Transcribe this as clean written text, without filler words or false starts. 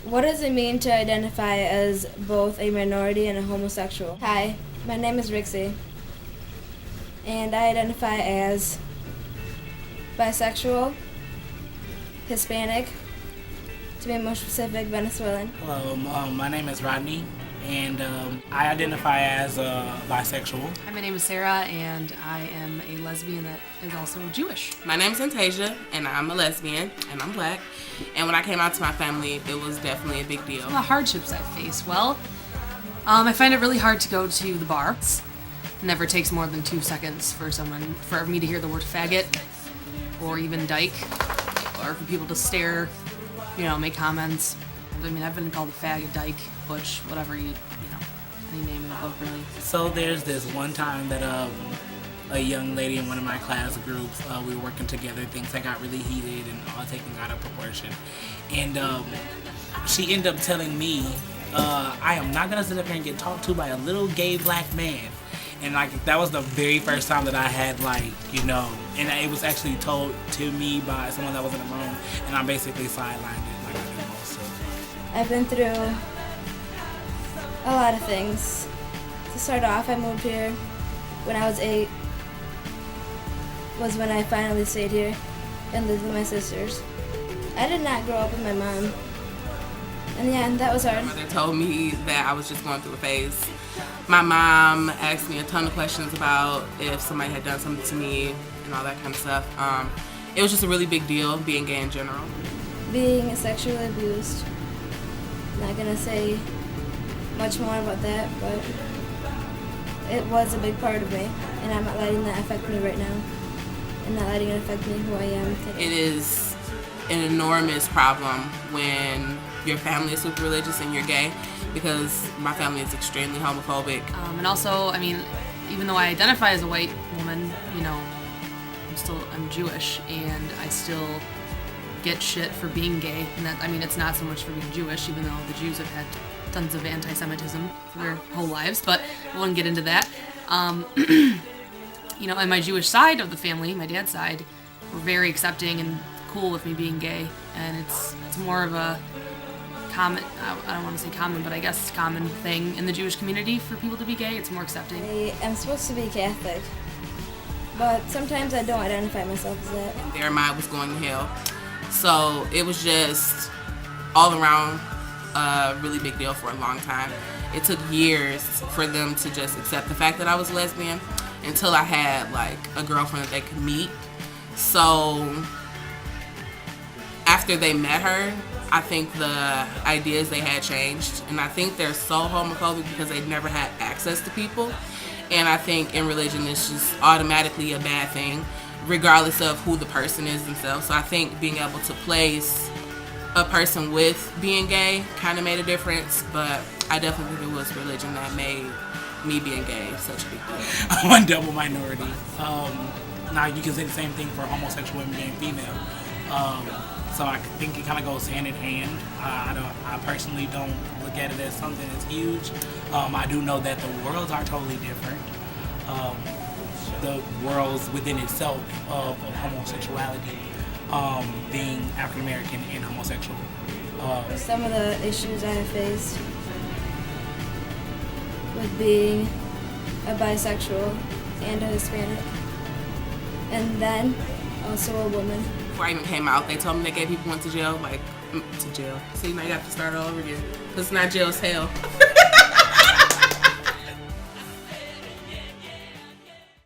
What does it mean to identify as both a minority and a homosexual? Hi, my name is Rixie, and I identify as bisexual, Hispanic, to be more specific, Venezuelan. Hello, my name is Rodney, and I identify as bisexual. Hi, my name is Sarah, and I am a lesbian that is also Jewish. My name is Antasia, and I'm a lesbian, and I'm black. And when I came out to my family, it was definitely a big deal. The hardships I face, well, I find it really hard to go to the bar. It never takes more than 2 seconds for me to hear the word faggot, or even dyke, or for people to stare, make comments. I mean, I've been called a fag, a dyke, butch, whatever any name in the book, really. So there's this one time that a young lady in one of my class groups, we were working together, things that got really heated and all taken out of proportion. And she ended up telling me, I am not gonna sit up here and get talked to by a little gay black man. And that was the very first time that I had and it was actually told to me by someone that was in the room, and I basically sidelined it like I do most of. I've been through a lot of things. To start off, I moved here when I was 8. Was when I finally stayed here and lived with my sisters. I did not grow up with my mom. And yeah, that was hard. My mother told me that I was just going through a phase. My mom asked me a ton of questions about if somebody had done something to me and all that kind of stuff. It was just a really big deal, being gay in general. Being sexually abused. Not gonna say much more about that, but it was a big part of me, and I'm not letting that affect me right now, and not letting it affect me who I am today. It is an enormous problem when your family is super religious and you're gay, because my family is extremely homophobic. And also, I mean, even though I identify as a white woman, I'm Jewish, and I still get shit for being gay. And that, it's not so much for being Jewish, even though the Jews have had tons of anti-Semitism for their whole lives, but I won't get into that. And my Jewish side of the family, my dad's side, were very accepting and cool with me being gay, and it's more of a common, I don't want to say common, but I guess common thing in the Jewish community for people to be gay. It's more accepting. I'm supposed to be Catholic, but sometimes I don't identify myself as that. Their mind was going to hell. So it was just all around a really big deal for a long time. It took years for them to just accept the fact that I was lesbian until I had a girlfriend that they could meet. So after they met her, I think the ideas they had changed, and I think they're so homophobic because they've never had access to people. And I think in religion it's just automatically a bad thing, regardless of who the person is themselves. So I think being able to place a person with being gay kind of made a difference, but I definitely think it was religion that made me being gay such a big deal. I'm a double minority. Now you can say the same thing for homosexual women and female. So I think it kind of goes hand in hand. I personally don't look at it as something that's huge. I do know that the worlds are totally different. The worlds within itself of homosexuality, being African American and homosexual. Some of the issues I have faced with being a bisexual and a Hispanic, and then also a woman. Before I even came out, they told me that gay people went to jail. To jail. See, now you have to start all over again. Because it's not jail, it's hell.